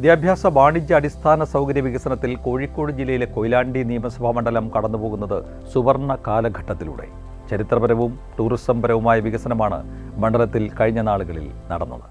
വിദ്യാഭ്യാസ വാണിജ്യ അടിസ്ഥാന സൗകര്യ വികസനത്തിൽ കോഴിക്കോട് ജില്ലയിലെ കൊയിലാണ്ടി നിയമസഭാ മണ്ഡലം കടന്നുപോകുന്നത് സുവർണ കാലഘട്ടത്തിലൂടെ. ചരിത്രപരവും ടൂറിസംപരവുമായ വികസനമാണ് മണ്ഡലത്തിൽ കഴിഞ്ഞ നാളുകളിൽ നടന്നത്.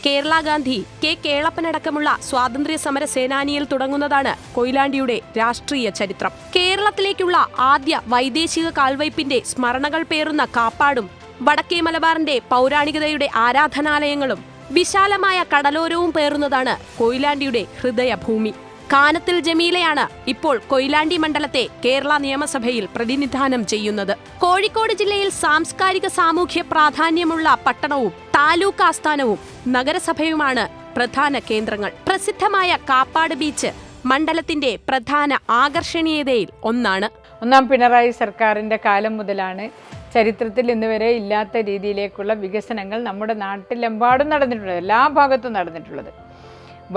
കേരള ഗാന്ധി, കെ കേളപ്പനടക്കമുള്ള സ്വാതന്ത്ര്യ സമര സേനാനിയിൽ തുടങ്ങുന്നതാണ് കൊയിലാണ്ടിയുടെ രാഷ്ട്രീയ ചരിത്രം. കേരളത്തിലേക്കുള്ള ആദ്യ വൈദേശിക കാൽവയ്പിന്റെ സ്മരണകൾ പേറുന്ന കാപ്പാടും വടക്കേ മലബാറിന്റെ പൗരാണികതയുടെ ആരാധനാലയങ്ങളും വിശാലമായ കടലോരവും പേറുന്നതാണ് കൊയിലാണ്ടിയുടെ ഹൃദയഭൂമി. കാനത്തിൽ ജമീലയാണ് ഇപ്പോൾ കൊയിലാണ്ടി മണ്ഡലത്തെ കേരള നിയമസഭയിൽ പ്രതിനിധാനം ചെയ്യുന്നത്. കോഴിക്കോട് ജില്ലയിൽ സാംസ്കാരിക സാമൂഹ്യ പ്രാധാന്യമുള്ള പട്ടണവും താലൂക്ക് ആസ്ഥാനവും നഗരസഭയുമാണ് പ്രധാന കേന്ദ്രങ്ങൾ. പ്രസിദ്ധമായ കാപ്പാട് ബീച്ച് മണ്ഡലത്തിന്റെ പ്രധാന ആകർഷണീയതയിൽ ഒന്നാണ്. ഒന്നാം പിണറായി സർക്കാരിന്റെ കാലം മുതലാണ് ചരിത്രത്തിൽ ഇന്നുവരെ ഇല്ലാത്ത രീതിയിലേക്കുള്ള വികസനങ്ങൾ നമ്മുടെ നാട്ടിലെമ്പാടും നടന്നിട്ടുള്ളത്, എല്ലാ ഭാഗത്തും നടന്നിട്ടുള്ളത്.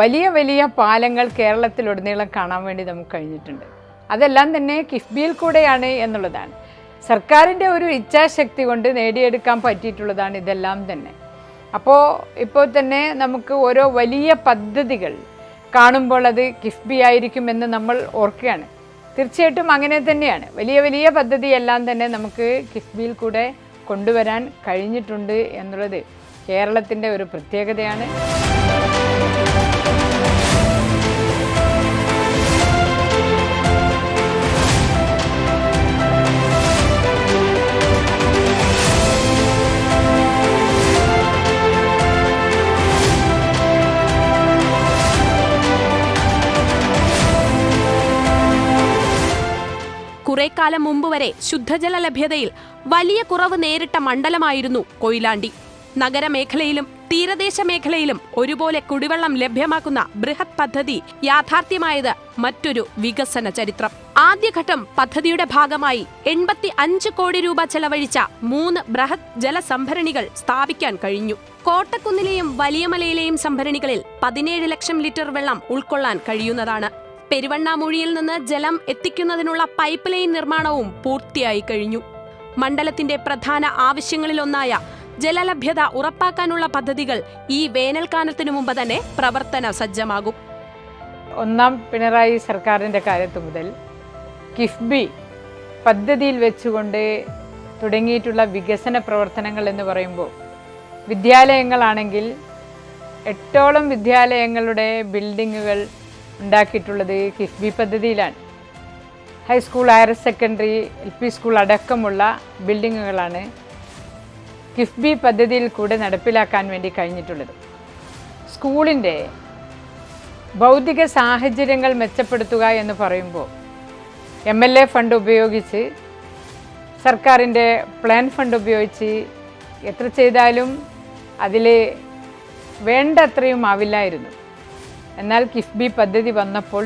വലിയ വലിയ പാലങ്ങൾ കേരളത്തിലുടനീളം കാണാൻ വേണ്ടി നമുക്ക് കഴിഞ്ഞിട്ടുണ്ട്. അതെല്ലാം തന്നെ കിഫ്ബിയിൽ കൂടെയാണ് എന്നുള്ളതാണ്. സർക്കാരിൻ്റെ ഒരു ഇച്ഛാശക്തി കൊണ്ട് നേടിയെടുക്കാൻ പറ്റിയിട്ടുള്ളതാണ് ഇതെല്ലാം തന്നെ. ഇപ്പോൾ തന്നെ നമുക്ക് ഓരോ വലിയ പദ്ധതികൾ കാണുമ്പോൾ അത് കിഫ്ബി ആയിരിക്കുമെന്ന് നമ്മൾ ഓർക്കുകയാണ്. തീർച്ചയായിട്ടും അങ്ങനെ തന്നെയാണ്. വലിയ വലിയ പദ്ധതിയെല്ലാം തന്നെ നമുക്ക് കിഫ്ബിയിൽ കൂടെ കൊണ്ടുവരാൻ കഴിഞ്ഞിട്ടുണ്ട് എന്നുള്ളത് കേരളത്തിൻ്റെ ഒരു പ്രത്യേകതയാണ്. കുറേക്കാലം മുമ്പ് വരെ ശുദ്ധജല ലഭ്യതയിൽ വലിയ കുറവ് നേരിട്ട മണ്ഡലമായിരുന്നു കൊയിലാണ്ടി. നഗരമേഖലയിലും തീരദേശ മേഖലയിലും ഒരുപോലെ കുടിവെള്ളം ലഭ്യമാക്കുന്ന ബൃഹത് പദ്ധതി യാഥാർത്ഥ്യമായത് മറ്റൊരു വികസന ചരിത്രം. ആദ്യഘട്ടം പദ്ധതിയുടെ ഭാഗമായി 85 കോടി രൂപ ചെലവഴിച്ച 3 ബൃഹത് ജലസംഭരണികൾ സ്ഥാപിക്കാൻ കഴിഞ്ഞു. കോട്ടക്കുന്നിലെയും വലിയമലയിലെയും സംഭരണികളിൽ 17 ലക്ഷം ലിറ്റർ വെള്ളം ഉൾക്കൊള്ളാൻ കഴിയുന്നതാണ്. പെരുവണ്ണാമൂഴിയിൽ നിന്ന് ജലം എത്തിക്കുന്നതിനുള്ള പൈപ്പ് ലൈൻ നിർമ്മാണവും പൂർത്തിയായി കഴിഞ്ഞു. മണ്ഡലത്തിന്റെ പ്രധാന ആവശ്യങ്ങളിലൊന്നായ ജലലഭ്യത ഉറപ്പാക്കാനുള്ള പദ്ധതികൾ ഈ വേനൽക്കാലത്തിനു മുമ്പ് തന്നെ പ്രവർത്തന സജ്ജമാകും. ഒന്നാം പിണറായി സർക്കാരിൻ്റെ കാലത്ത് മുതൽ കിഫ്ബി പദ്ധതിയിൽ വെച്ചുകൊണ്ട് തുടങ്ങിയിട്ടുള്ള വികസന പ്രവർത്തനങ്ങൾ എന്ന് പറയുമ്പോൾ വിദ്യാലയങ്ങളാണെങ്കിൽ 8ഓളം വിദ്യാലയങ്ങളുടെ ബിൽഡിങ്ങുകൾ ഉണ്ടാക്കിയിട്ടുള്ളത് കിഫ്ബി പദ്ധതിയിലാണ്. High school, higher secondary, LP school അടക്കമുള്ള ബിൽഡിങ്ങുകളാണ് കിഫ്ബി പദ്ധതിയിൽ കൂടെ നടപ്പിലാക്കാൻ വേണ്ടി കഴിഞ്ഞിട്ടുള്ളത്. സ്കൂളിൻ്റെ ഭൗതിക സാഹചര്യങ്ങൾ മെച്ചപ്പെടുത്തുക എന്ന് പറയുമ്പോൾ MLA ഫണ്ട് ഉപയോഗിച്ച്, സർക്കാരിൻ്റെ പ്ലാൻ ഫണ്ട് ഉപയോഗിച്ച് എത്ര ചെയ്താലും അതിൽ വേണ്ടത്രയും ആവില്ലായിരുന്നു. എന്നാൽ കിഫ്ബി പദ്ധതി വന്നപ്പോൾ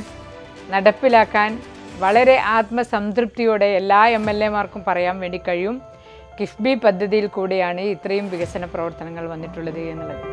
നടപ്പിലാക്കാൻ വളരെ ആത്മസംതൃപ്തിയോടെ എല്ലാ MLA മാർക്കും പറയാൻ വേണ്ടി കഴിയും, കിഫ്ബി പദ്ധതിയിൽ കൂടെയാണ് ഇത്രയും വികസന പ്രവർത്തനങ്ങൾ വന്നിട്ടുള്ളത് എന്നുള്ളത്.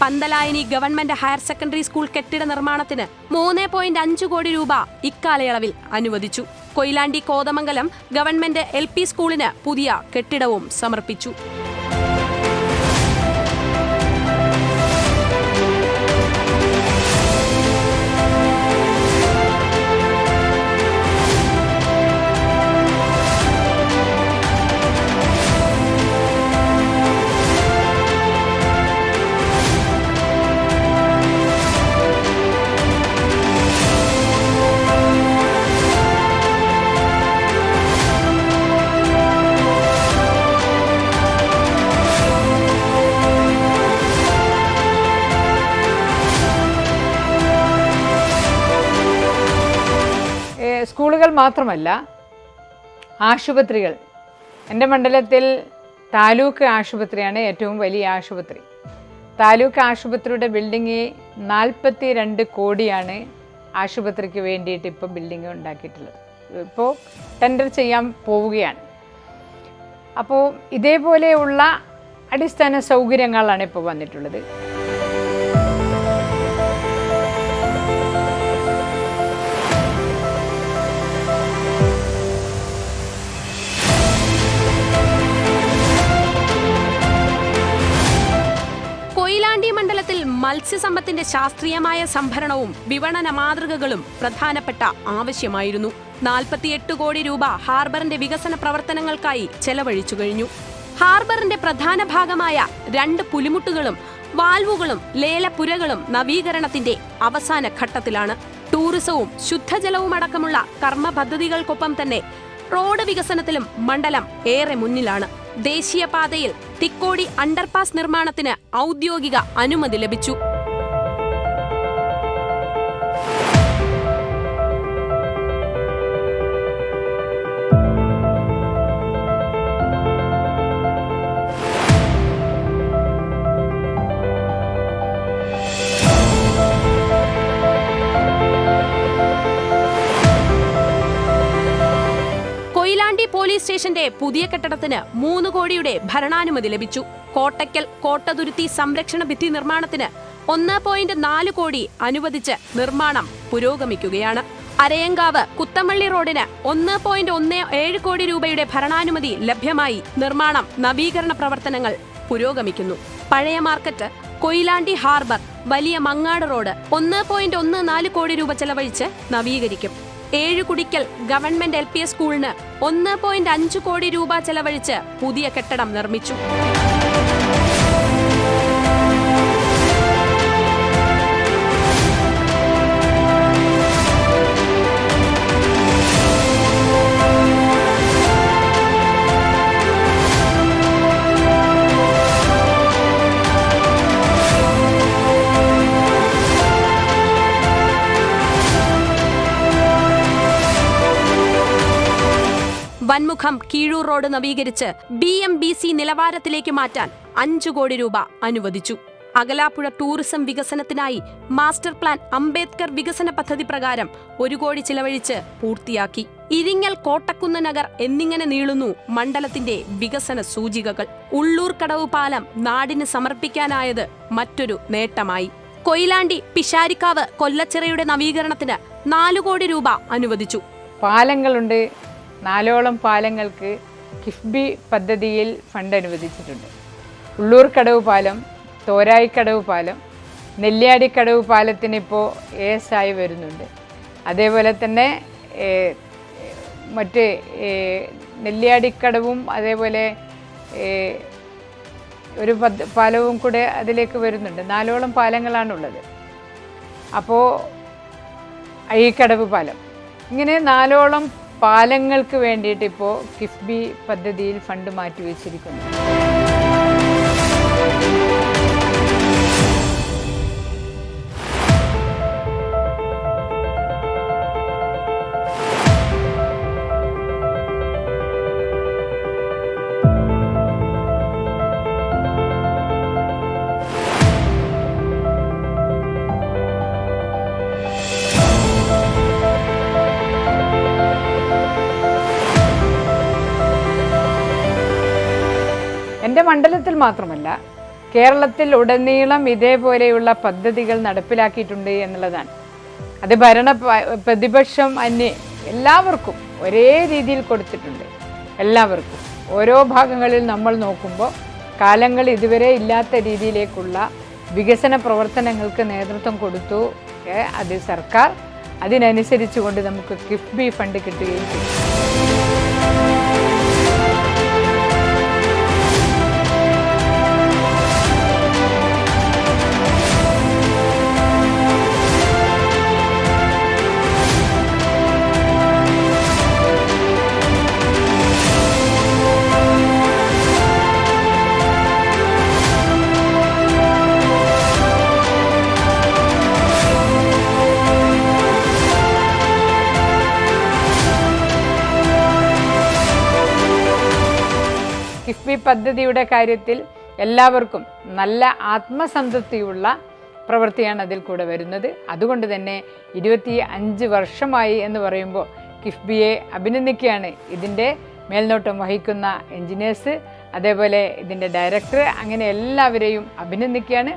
Pantalayani government higher secondary school കെട്ടിട നിർമ്മാണത്തിന് 3.5 കോടി രൂപ ഇക്കാലയളവിൽ അനുവദിച്ചു. കൊയിലാണ്ടി കോതമംഗലം ഗവൺമെന്റ് LP സ്കൂളിന് പുതിയ കെട്ടിടവും സമർപ്പിച്ചു. മാത്രമല്ല, ആശുപത്രികൾ. എൻ്റെ മണ്ഡലത്തിൽ താലൂക്ക് ആശുപത്രിയാണ് ഏറ്റവും വലിയ ആശുപത്രി. താലൂക്ക് ആശുപത്രിയുടെ ബിൽഡിങ് 42 കോടിയാണ് ആശുപത്രിക്ക് വേണ്ടിയിട്ട് ഇപ്പോൾ ബിൽഡിങ് ഉണ്ടാക്കിയിട്ടുള്ളത്. ഇപ്പോൾ ടെൻഡർ ചെയ്യാൻ പോവുകയാണ്. അപ്പോൾ ഇതേപോലെയുള്ള അടിസ്ഥാന സൗകര്യങ്ങളാണ് ഇപ്പോൾ വന്നിട്ടുള്ളത്. കൊയിലാണ്ടി മണ്ഡലത്തിൽ മത്സ്യസമ്പത്തിന്റെ ശാസ്ത്രീയമായ സംഭരണവും വിപണന മാതൃകകളും പ്രധാനപ്പെട്ട ആവശ്യമായിരുന്നു. 48 കോടി രൂപ ഹാർബറിന്റെ വികസന പ്രവർത്തനങ്ങൾക്കായി ചെലവഴിച്ചു കഴിഞ്ഞു. ഹാർബറിന്റെ പ്രധാന ഭാഗമായ 2 പുലിമുട്ടുകളും വാൽവുകളും ലേലപ്പുരകളും നവീകരണത്തിന്റെ അവസാന ഘട്ടത്തിലാണ്. ടൂറിസവും ശുദ്ധജലവും അടക്കമുള്ള കർമ്മ പദ്ധതികൾക്കൊപ്പം തന്നെ റോഡ് വികസനത്തിലും മണ്ഡലം ഏറെ മുന്നിലാണ്. ദേശീയപാതയിൽ തിക്കോടി അണ്ടർപാസ് നിർമ്മാണത്തിന് ഔദ്യോഗിക അനുമതി ലഭിച്ചു. കൊയിലാണ്ടി പോലീസ് സ്റ്റേഷന്റെ പുതിയ കെട്ടിടത്തിന് 3 കോടിയുടെ ഭരണാനുമതി ലഭിച്ചു. കോട്ടയ്ക്കൽ കോട്ടതുരുത്തി സംരക്ഷണ ഭിത്തി നിർമ്മാണത്തിന് 1.4 കോടി അനുവദിച്ച് നിർമ്മാണം പുരോഗമിക്കുകയാണ്. അരയങ്കാവ് കുത്തമള്ളി റോഡിന് 1.17 കോടി രൂപയുടെ ഭരണാനുമതി ലഭ്യമായി നിർമ്മാണം നവീകരണ പ്രവർത്തനങ്ങൾ പുരോഗമിക്കുന്നു. പഴയ മാർക്കറ്റ്, കൊയിലാണ്ടി ഹാർബർ, വലിയ മങ്ങാട് റോഡ് 1.14 കോടി രൂപ ചെലവഴിച്ച് നവീകരിക്കും. 7 കുടിക്കൽ ഗവൺമെന്റ് LP സ്കൂളിന് 1.5 കോടി രൂപ ചെലവഴിച്ച് പുതിയ കെട്ടിടം നിർമ്മിച്ചു. വൻമുഖം കീഴൂർ റോഡ് നവീകരിച്ച് BMBC നിലവാരത്തിലേക്ക് മാറ്റാൻ 5 കോടി രൂപ അനുവദിച്ചു. അകലാപ്പുഴ ടൂറിസം വികസനത്തിനായി മാസ്റ്റർ പ്ലാൻ അംബേദ്കർ വികസന പദ്ധതി പ്രകാരം 1 കോടി ചിലവഴിച്ച് പൂർത്തിയാക്കി. ഇരിങ്ങൽ കോട്ടക്കുന്ന് നഗർ എന്നിങ്ങനെ നീളുന്നു മണ്ഡലത്തിന്റെ വികസന സൂചികകൾ. ഉള്ളൂർ കടവ് പാലം നാടിന് സമർപ്പിക്കാനായത് മറ്റൊരു നേട്ടമായി. കൊയിലാണ്ടി പിഷാരിക്കാവ് കൊല്ലച്ചിറയുടെ നവീകരണത്തിന് 4 കോടി രൂപ അനുവദിച്ചു. പാലങ്ങളുണ്ട്. 4ഓളം പാലങ്ങൾക്ക് കിഫ്ബി പദ്ധതിയിൽ ഫണ്ട് അനുവദിച്ചിട്ടുണ്ട്. ഉള്ളൂർ കടവ് പാലം, തോരായിക്കടവ് പാലം, നെല്ലിയാടിക്കടവ് പാലത്തിന് ഇപ്പോൾ AS ആയി വരുന്നുണ്ട്. അതേപോലെ തന്നെ മറ്റ് നെല്ലിയാടിക്കടവും അതേപോലെ ഒരു പാലവും കൂടെ അതിലേക്ക് വരുന്നുണ്ട്. 4ഓളം പാലങ്ങളാണുള്ളത്. അപ്പോൾ അയ്യക്കടവ് പാലം, ഇങ്ങനെ 4ഓളം പാലങ്ങൾക്ക് വേണ്ടിയിട്ട് ഇപ്പോൾ കിഫ്ബി പദ്ധതിയിൽ ഫണ്ട് മാറ്റിവെച്ചിരിക്കുന്നു. എൻ്റെ മണ്ഡലത്തിൽ മാത്രമല്ല, കേരളത്തിൽ ഉടനീളം ഇതേപോലെയുള്ള പദ്ധതികൾ നടപ്പിലാക്കിയിട്ടുണ്ട് എന്നുള്ളതാണ്. അത് പ്രതിപക്ഷം എല്ലാവർക്കും ഒരേ രീതിയിൽ കൊടുത്തിട്ടുണ്ട്. എല്ലാവർക്കും ഓരോ ഭാഗങ്ങളിൽ നമ്മൾ നോക്കുമ്പോൾ കാലങ്ങൾ ഇതുവരെ ഇല്ലാത്ത രീതിയിലേക്കുള്ള വികസന പ്രവർത്തനങ്ങൾക്ക് നേതൃത്വം കൊടുത്തു. അത് സർക്കാർ അതിനനുസരിച്ചുകൊണ്ട് നമുക്ക് കിഫ്ബി ഫണ്ട് കിട്ടുകയും ചെയ്യും. കിഫ്ബി പദ്ധതിയുടെ കാര്യത്തിൽ എല്ലാവർക്കും നല്ല ആത്മസംതൃപ്തിയുള്ള പ്രവൃത്തിയാണ് അതിൽ കൂടെ വരുന്നത്. അതുകൊണ്ട് തന്നെ 25 വർഷമായി എന്ന് പറയുമ്പോൾ കിഫ്ബിയെ അഭിനന്ദിക്കുകയാണ്. ഇതിൻ്റെ മേൽനോട്ടം വഹിക്കുന്ന എൻജിനീയേഴ്സ്, അതേപോലെ ഇതിൻ്റെ ഡയറക്ടർ, അങ്ങനെ എല്ലാവരെയും അഭിനന്ദിക്കുകയാണ്.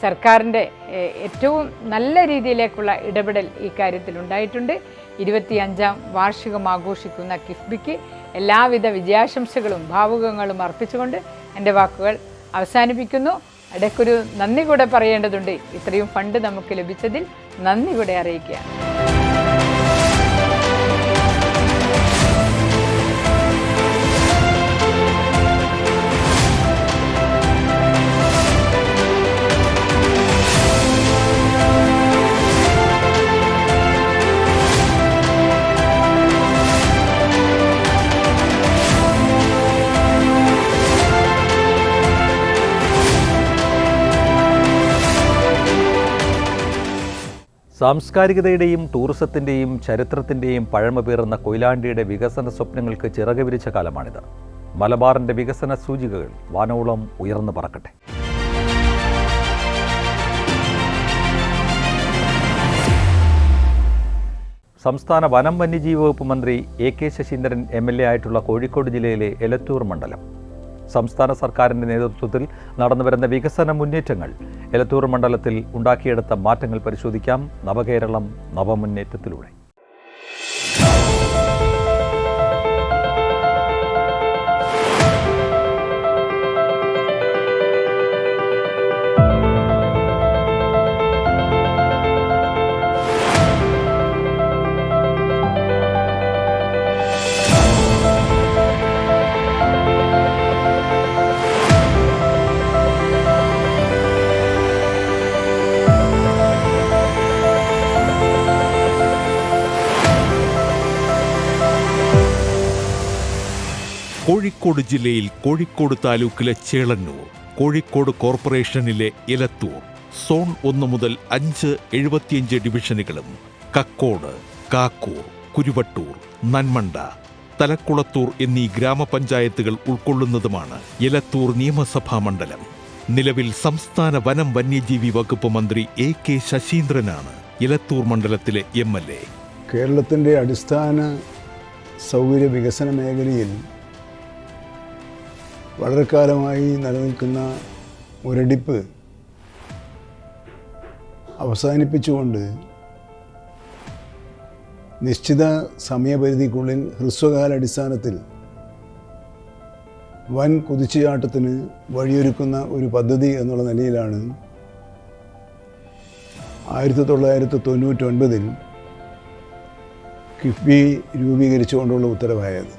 സർക്കാരിൻ്റെ ഏറ്റവും നല്ല രീതിയിലേക്കുള്ള ഇടപെടൽ ഈ കാര്യത്തിൽ ഉണ്ടായിട്ടുണ്ട്. 25ാം വാർഷികം ആഘോഷിക്കുന്ന കിഫ്ബിക്ക് എല്ലാവിധ വിജയാശംസകളും ഭാവുകങ്ങളും അർപ്പിച്ചുകൊണ്ട് എൻ്റെ വാക്കുകൾ അവസാനിപ്പിക്കുന്നു. ഇടയ്ക്കൊരു നന്ദി കൂടെ പറയേണ്ടതുണ്ട്. ഇത്രയും ഫണ്ട് നമുക്ക് ലഭിച്ചതിൽ നന്ദി കൂടെ അറിയിക്കുകയാണ്. സാംസ്കാരികതയുടെയും ടൂറിസത്തിൻ്റെയും ചരിത്രത്തിൻ്റെയും പഴമ പേറുന്ന കൊയിലാണ്ടിയുടെ വികസന സ്വപ്നങ്ങൾക്ക് ചിറക് വിരിച്ച കാലമാണിത്. മലബാറിൻ്റെ വികസന സൂചികകൾ വാനോളം ഉയർന്നു പറക്കട്ടെ. സംസ്ഥാന വനം വന്യജീവി വകുപ്പ് മന്ത്രി AK ശശീന്ദ്രൻ MLA ആയിട്ടുള്ള കോഴിക്കോട് ജില്ലയിലെ എലത്തൂർ മണ്ഡലം. സംസ്ഥാന സർക്കാരിൻ്റെ നേതൃത്വത്തിൽ നടന്നുവരുന്ന വികസന മുന്നേറ്റങ്ങൾ എലത്തൂർ മണ്ഡലത്തിൽ ഉണ്ടാക്കിയെടുത്ത മാറ്റങ്ങൾ പരിശോധിക്കാം. നവകേരളം നവമുന്നേറ്റത്തിലൂടെ. കോഴിക്കോട് ജില്ലയിൽ കോഴിക്കോട് താലൂക്കിലെ ചേളന്നൂർ, കോഴിക്കോട് കോർപ്പറേഷനിലെ എലത്തൂർ, സോൺ 1 മുതൽ 5, 75 ഡിവിഷനുകളും കക്കോട്, കാക്കൂർ, കുരുവട്ടൂർ, നന്മണ്ട, തലക്കുളത്തൂർ എന്നീ ഗ്രാമപഞ്ചായത്തുകൾ ഉൾക്കൊള്ളുന്നതുമാണ് എലത്തൂർ നിയമസഭാ മണ്ഡലം. നിലവിൽ സംസ്ഥാന വനം വന്യജീവി വകുപ്പ് മന്ത്രി AK ശശീന്ദ്രനാണ് എലത്തൂർ മണ്ഡലത്തിലെ MLA. കേരളത്തിൻ്റെ അടിസ്ഥാന സൗകര്യ വികസന മേഖലയിൽ വളരെ കാലമായി നിലനിൽക്കുന്ന ഒരടിപ്പ് അവസാനിപ്പിച്ചുകൊണ്ട് നിശ്ചിത സമയപരിധിക്കുള്ളിൽ ഹ്രസ്വകാലാടിസ്ഥാനത്തിൽ വൻ കുതിച്ചുചാട്ടത്തിന് വഴിയൊരുക്കുന്ന ഒരു പദ്ധതി എന്നുള്ള നിലയിലാണ് 1999 കിഫ്ബി രൂപീകരിച്ചുകൊണ്ടുള്ള ഉത്തരവായത്.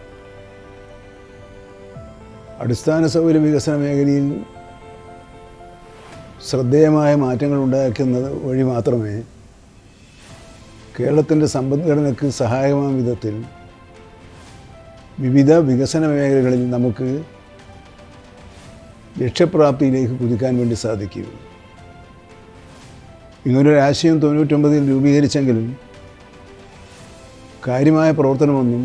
അടിസ്ഥാന സൗകര്യ വികസന മേഖലയിൽ ശ്രദ്ധേയമായ മാറ്റങ്ങൾ ഉണ്ടാക്കുന്നത് വഴി മാത്രമേ കേരളത്തിൻ്റെ സമ്പദ്ഘടനയ്ക്ക് സഹായകമായ വിധത്തിൽ വിവിധ വികസന മേഖലകളിൽ നമുക്ക് ലക്ഷ്യപ്രാപ്തിയിലേക്ക് കുതിക്കാൻ വേണ്ടി സാധിക്കുകയുള്ളൂ. ഇങ്ങനൊരു ആശയം 99 രൂപീകരിച്ചെങ്കിലും കാര്യമായ പ്രവർത്തനമൊന്നും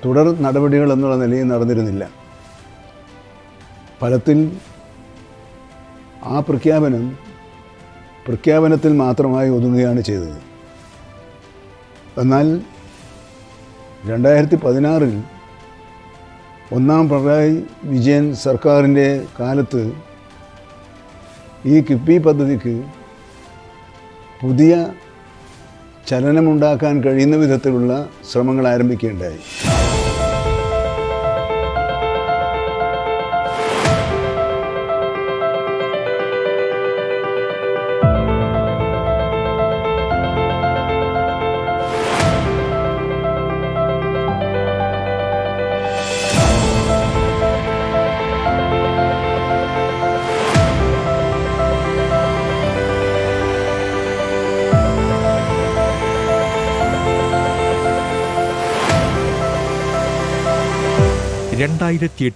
തുടർ നടപടികൾ എന്നുള്ള നിലയിൽ നടന്നിരുന്നില്ല. ഫലത്തിൽ ആ പ്രഖ്യാപനത്തിൽ മാത്രമായി ഒതുങ്ങുകയാണ് ചെയ്തത്. എന്നാൽ 2016 ഒന്നാം പിണറായി വിജയൻ സർക്കാരിൻ്റെ കാലത്ത് ഈ കിഫ്ബി പദ്ധതിക്ക് പുതിയ ചലനമുണ്ടാക്കാൻ കഴിയുന്ന വിധത്തിലുള്ള ശ്രമങ്ങൾ ആരംഭിക്കുകയുണ്ടായി.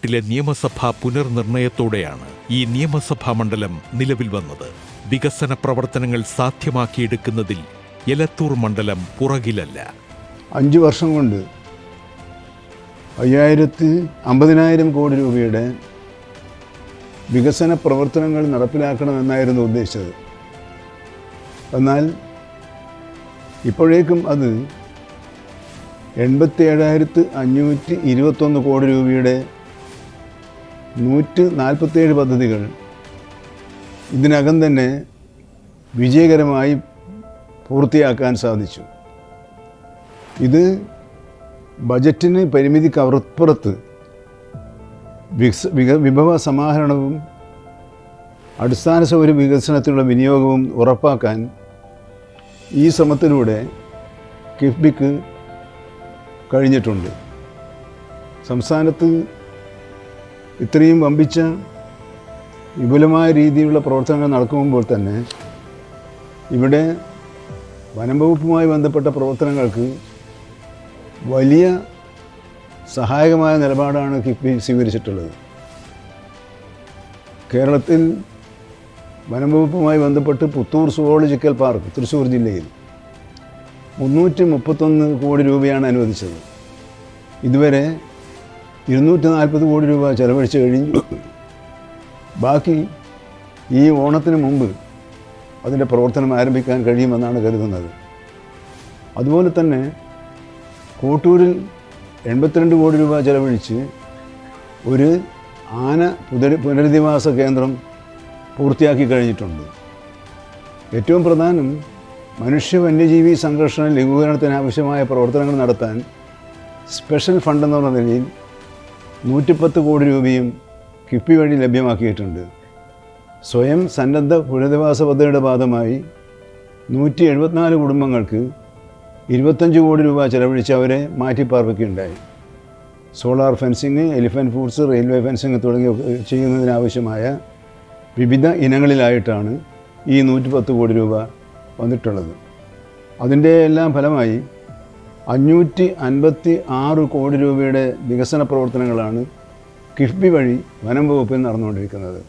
ിലെ നിയമസഭാ പുനർനിർണയത്തോടെയാണ് ഈ നിയമസഭാ മണ്ഡലം നിലവിൽ വന്നത്. വികസന പ്രവർത്തനങ്ങൾ സാധ്യമാക്കിയെടുക്കുന്നതിൽ എലത്തൂർ മണ്ഡലം പുറകിലല്ല. 5 വർഷം കൊണ്ട് 50,000 കോടി രൂപയുടെ വികസന പ്രവർത്തനങ്ങൾ നടപ്പിലാക്കണമെന്നായിരുന്നു ഉദ്ദേശിച്ചത്. എന്നാൽ ഇപ്പോഴേക്കും അത് 87,521 കോടി രൂപയുടെ 147 പദ്ധതികൾ ഇതിനകം തന്നെ വിജയകരമായി പൂർത്തിയാക്കാൻ സാധിച്ചു. ഇത് ബജറ്റിന് പരിമിതിക്കപ്പുറത്ത് വിഭവ സമാഹരണവും അടിസ്ഥാന സൗകര്യ വികസനത്തിനുള്ള വിനിയോഗവും ഉറപ്പാക്കാൻ ഈ ശ്രമത്തിലൂടെ കിഫ്ബിക്ക് കഴിഞ്ഞിട്ടുണ്ട്. സംസ്ഥാനത്ത് ഇത്രയും വമ്പിച്ച വിപുലമായ രീതിയിലുള്ള പ്രവർത്തനങ്ങൾ നടക്കുമ്പോൾ തന്നെ ഇവിടെ വനം വകുപ്പുമായി ബന്ധപ്പെട്ട പ്രവർത്തനങ്ങൾക്ക് വലിയ സഹായകമായ നിലപാടാണ് കിഫ്ബി സ്വീകരിച്ചിട്ടുള്ളത്. കേരളത്തിൽ വനം വകുപ്പുമായി ബന്ധപ്പെട്ട് പുത്തൂർ സുവോളജിക്കൽ പാർക്ക് തൃശ്ശൂർ ജില്ലയിൽ 331 കോടി രൂപയാണ് അനുവദിച്ചത്. ഇതുവരെ 240 കോടി രൂപ ചെലവഴിച്ച് കഴിഞ്ഞു. ബാക്കി ഈ ഓണത്തിന് മുമ്പ് അതിൻ്റെ പ്രവർത്തനം ആരംഭിക്കാൻ കഴിയുമെന്നാണ് കരുതുന്നത്. അതുപോലെ തന്നെ കോട്ടൂരിൽ 82 കോടി രൂപ ചെലവഴിച്ച് ഒരു ആന പുനരധിവാസ കേന്ദ്രം പൂർത്തിയാക്കി കഴിഞ്ഞിട്ടുണ്ട്. ഏറ്റവും പ്രധാനം മനുഷ്യ വന്യജീവി സംഘർഷണ ലഘൂകരണത്തിനാവശ്യമായ പ്രവർത്തനങ്ങൾ നടത്താൻ സ്പെഷ്യൽ ഫണ്ട് എന്നുള്ള നിലയിൽ 110 കോടി രൂപയും കിഫ്ബി വഴി ലഭ്യമാക്കിയിട്ടുണ്ട്. സ്വയം സന്നദ്ധ പുനരധിവാസ പദ്ധതിയുടെ ഭാഗമായി 174 കുടുംബങ്ങൾക്ക് 25 കോടി രൂപ ചെലവഴിച്ച് അവരെ മാറ്റിപ്പാർപ്പിക്കുകയുണ്ടായി. Solar fencing, elephant foods, railway fencing തുടങ്ങിയ ചെയ്യുന്നതിനാവശ്യമായ വിവിധ ഇനങ്ങളിലായിട്ടാണ് ഈ 110 കോടി രൂപ വന്നിട്ടുള്ളത്. അതിൻ്റെ എല്ലാം ഫലമായി 556 കോടി രൂപയുടെ വികസന പ്രവർത്തനങ്ങളാണ് കിഫ്ബി വഴി വനം വകുപ്പിൽ നടന്നുകൊണ്ടിരിക്കുന്നത്.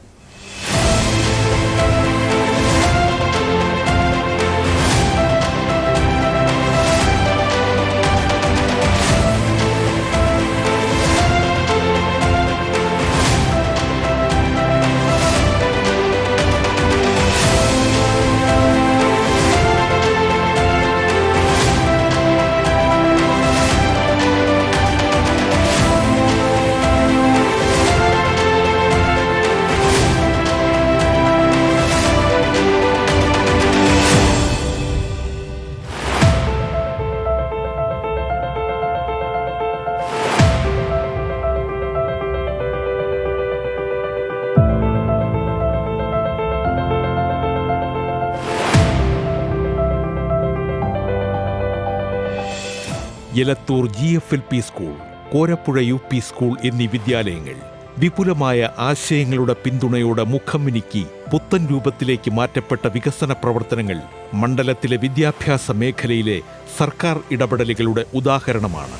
Elathur GFLP school, Korappuzha UP school എന്നീ വിദ്യാലയങ്ങൾ വിപുലമായ ആശയങ്ങളുടെ പിന്തുണയോടെ മുഖം മിനുക്കി പുത്തൻ രൂപത്തിലേക്ക് മാറ്റപ്പെട്ട വികസന പ്രവർത്തനങ്ങൾ മണ്ഡലത്തിലെ വിദ്യാഭ്യാസ മേഖലയിലെ സർക്കാർ ഇടപെടലുകളുടെ ഉദാഹരണമാണ്.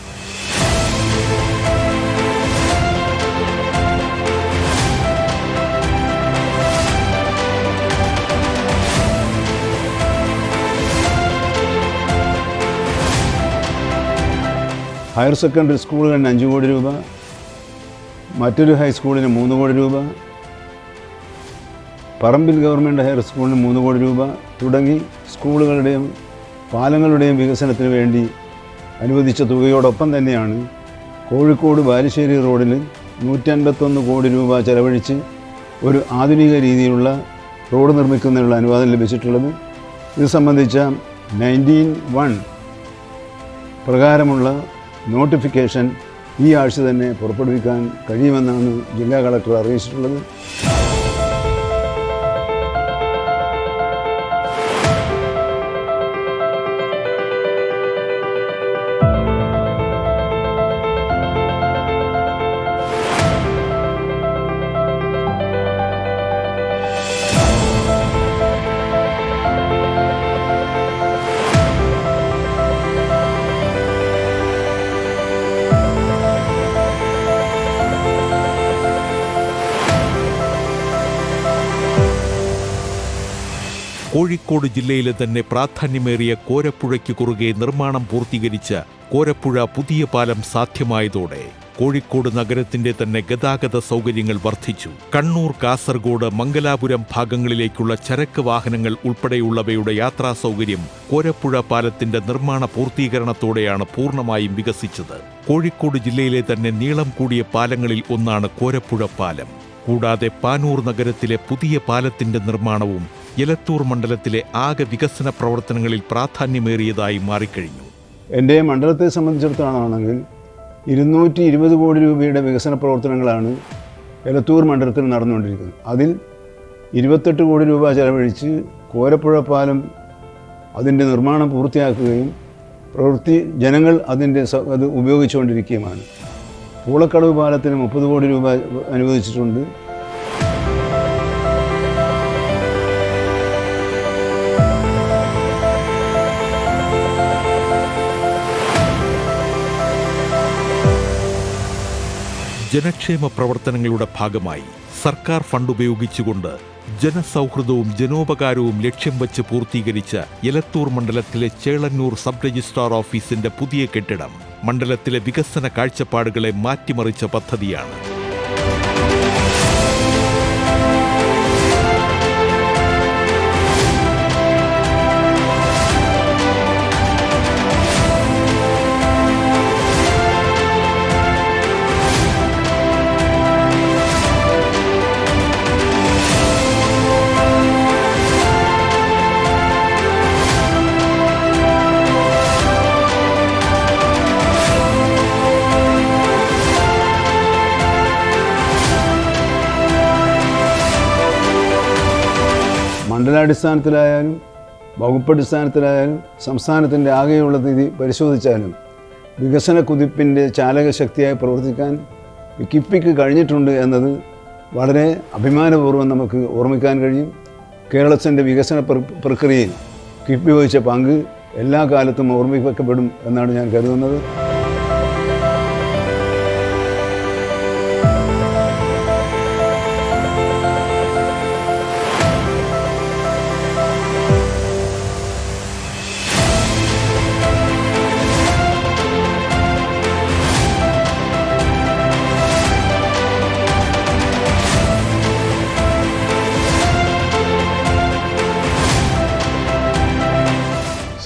ഹയർ സെക്കൻഡറി സ്കൂളുകളിന് 5 കോടി രൂപ, മറ്റൊരു ഹൈസ്കൂളിന് 3 കോടി രൂപ, പറമ്പിൽ ഗവൺമെൻറ് ഹയർ സ്കൂളിന് 3 കോടി രൂപ തുടങ്ങി സ്കൂളുകളുടെയും പാലങ്ങളുടെയും വികസനത്തിന് വേണ്ടി അനുവദിച്ച തുകയോടൊപ്പം തന്നെയാണ് കോഴിക്കോട് ബാലുശ്ശേരി റോഡിൽ 151 കോടി രൂപ ചെലവഴിച്ച് ഒരു ആധുനിക രീതിയിലുള്ള റോഡ് നിർമ്മിക്കുന്നതിനുള്ള അനുവാദം ലഭിച്ചിട്ടുള്ളത്. ഇത് സംബന്ധിച്ച 19(1) പ്രകാരമുള്ള നോട്ടിഫിക്കേഷൻ ഈ ആഴ്ച തന്നെ പുറപ്പെടുവിക്കാൻ കഴിയുമെന്നാണ് ജില്ലാ കളക്ടർ അറിയിച്ചിട്ടുള്ളത്. കോഴിക്കോട് ജില്ലയിലെ തന്നെ പ്രാധാന്യമേറിയ കോരപ്പുഴയ്ക്ക് കുറുകെ നിർമ്മാണം പൂർത്തീകരിച്ച കോരപ്പുഴ പുതിയ പാലം സാധ്യമായതോടെ കോഴിക്കോട് നഗരത്തിന്റെ തന്നെ ഗതാഗത സൗകര്യങ്ങൾ വർദ്ധിച്ചു. കണ്ണൂർ, കാസർഗോഡ്, മംഗലാപുരം ഭാഗങ്ങളിലേക്കുള്ള ചരക്ക് വാഹനങ്ങൾ ഉൾപ്പെടെയുള്ളവയുടെ യാത്രാ സൗകര്യം കോരപ്പുഴ പാലത്തിന്റെ നിർമ്മാണ പൂർത്തീകരണത്തോടെയാണ് പൂർണ്ണമായും വികസിച്ചത്. കോഴിക്കോട് ജില്ലയിലെ തന്നെ നീളം കൂടിയ പാലങ്ങളിൽ ഒന്നാണ് കോരപ്പുഴ പാലം. കൂടാതെ പാനൂർ നഗരത്തിലെ പുതിയ പാലത്തിന്റെ നിർമ്മാണവും എലത്തൂർ മണ്ഡലത്തിലെ ആകെ വികസന പ്രവർത്തനങ്ങളിൽ പ്രാധാന്യമേറിയതായി മാറിക്കഴിഞ്ഞു. എൻ്റെ മണ്ഡലത്തെ സംബന്ധിച്ചിടത്തോളമാണെങ്കിൽ 220 കോടി രൂപയുടെ വികസന പ്രവർത്തനങ്ങളാണ് എലത്തൂർ മണ്ഡലത്തിൽ നടന്നുകൊണ്ടിരിക്കുന്നത്. അതിൽ 28 കോടി രൂപ ചെലവഴിച്ച് കോരപ്പുഴ പാലം അതിൻ്റെ നിർമ്മാണം പൂർത്തിയാക്കുകയും ജനങ്ങൾ അത് ഉപയോഗിച്ചുകൊണ്ടിരിക്കുകയുമാണ്. പൂളക്കടവ് പാലത്തിന് 30 കോടി രൂപ അനുവദിച്ചിട്ടുണ്ട്. ജനക്ഷേമ പ്രവർത്തനങ്ങളുടെ ഭാഗമായി സർക്കാർ ഫണ്ട് ഉപയോഗിച്ചുകൊണ്ട് ജനസൗഹൃദവും ജനോപകാരവും ലക്ഷ്യം വച്ച് പൂർത്തീകരിച്ച എലത്തൂർ മണ്ഡലത്തിലെ ചേളന്നൂർ സബ് രജിസ്ട്രാർ ഓഫീസിന്റെ പുതിയ കെട്ടിടം മണ്ഡലത്തിലെ വികസന കാഴ്ചപ്പാടുകളെ മാറ്റിമറിച്ച പദ്ധതിയാണ്. മണ്ഡലാടിസ്ഥാനത്തിലായാലും വകുപ്പടിസ്ഥാനത്തിലായാലും സംസ്ഥാനത്തിൻ്റെ ആകെയുള്ള സ്ഥിതി പരിശോധിച്ചാലും വികസന കുതിപ്പിൻ്റെ ചാലകശക്തിയായി പ്രവർത്തിക്കാൻ കിഫ്ബിക്ക് കഴിഞ്ഞിട്ടുണ്ട് എന്നത് വളരെ അഭിമാനപൂർവ്വം നമുക്ക് ഓർമ്മിക്കാൻ കഴിയും. കേരളത്തിൻ്റെ വികസന പ്രക്രിയയിൽ കിഫ്ബി വഹിച്ച പങ്ക് എല്ലാ കാലത്തും ഓർമ്മിക്കപ്പെടും എന്നാണ് ഞാൻ കരുതുന്നത്.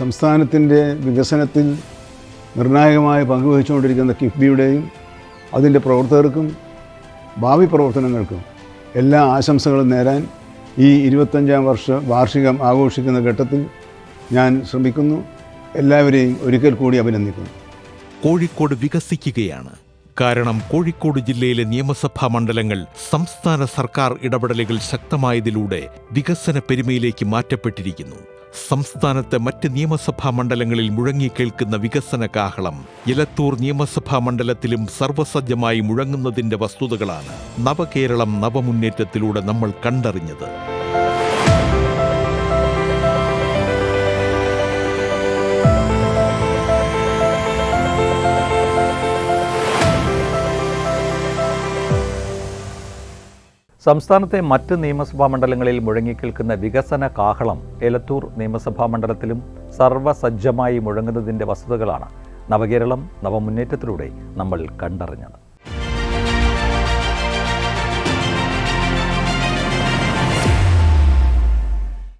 സംസ്ഥാനത്തിൻ്റെ വികസനത്തിൽ നിർണായകമായ പങ്കുവഹിച്ചുകൊണ്ടിരിക്കുന്ന കിഫ്ബിയുടെയും അതിൻ്റെ പ്രവർത്തകർക്കും ഭാവി പ്രവർത്തനങ്ങൾക്കും എല്ലാ ആശംസകളും നേരാൻ ഈ 25ാം വാർഷികം ആഘോഷിക്കുന്ന ഘട്ടത്തിൽ ഞാൻ ശ്രമിക്കുന്നു. എല്ലാവരെയും ഒരിക്കൽ കൂടി അഭിനന്ദിക്കുന്നു. കോഴിക്കോട് വികസിക്കുകയാണ്. കാരണം കോഴിക്കോട് ജില്ലയിലെ നിയമസഭാ മണ്ഡലങ്ങൾ സംസ്ഥാന സർക്കാർ ഇടപെടലുകൾ ശക്തമായതിലൂടെ വികസന പെരുമയിലേക്ക് മാറ്റപ്പെട്ടിരിക്കുന്നു. സംസ്ഥാനത്തെ മറ്റ് നിയമസഭാ മണ്ഡലങ്ങളിൽ മുഴങ്ങിക്കേൾക്കുന്ന വികസന കാഹളം എലത്തൂർ നിയമസഭാ മണ്ഡലത്തിലും സർവ്വസജ്ജമായി മുഴങ്ങുന്നതിന്റെ വസ്തുതകളാണ് നവകേരളം നവമുന്നേറ്റത്തിലൂടെ നമ്മൾ കണ്ടറിഞ്ഞത്. സംസ്ഥാനത്തെ മറ്റ് നിയമസഭാ മണ്ഡലങ്ങളിൽ മുഴങ്ങിക്കേൾക്കുന്ന വികസന കാഹളം എലത്തൂർ നിയമസഭാ മണ്ഡലത്തിലും സർവ്വസജ്ജമായി മുഴങ്ങുന്നതിൻ്റെ വസ്തുതകളാണ് നവകേരളം നവമുന്നേറ്റത്തിലൂടെ നമ്മൾ കണ്ടറിഞ്ഞത്.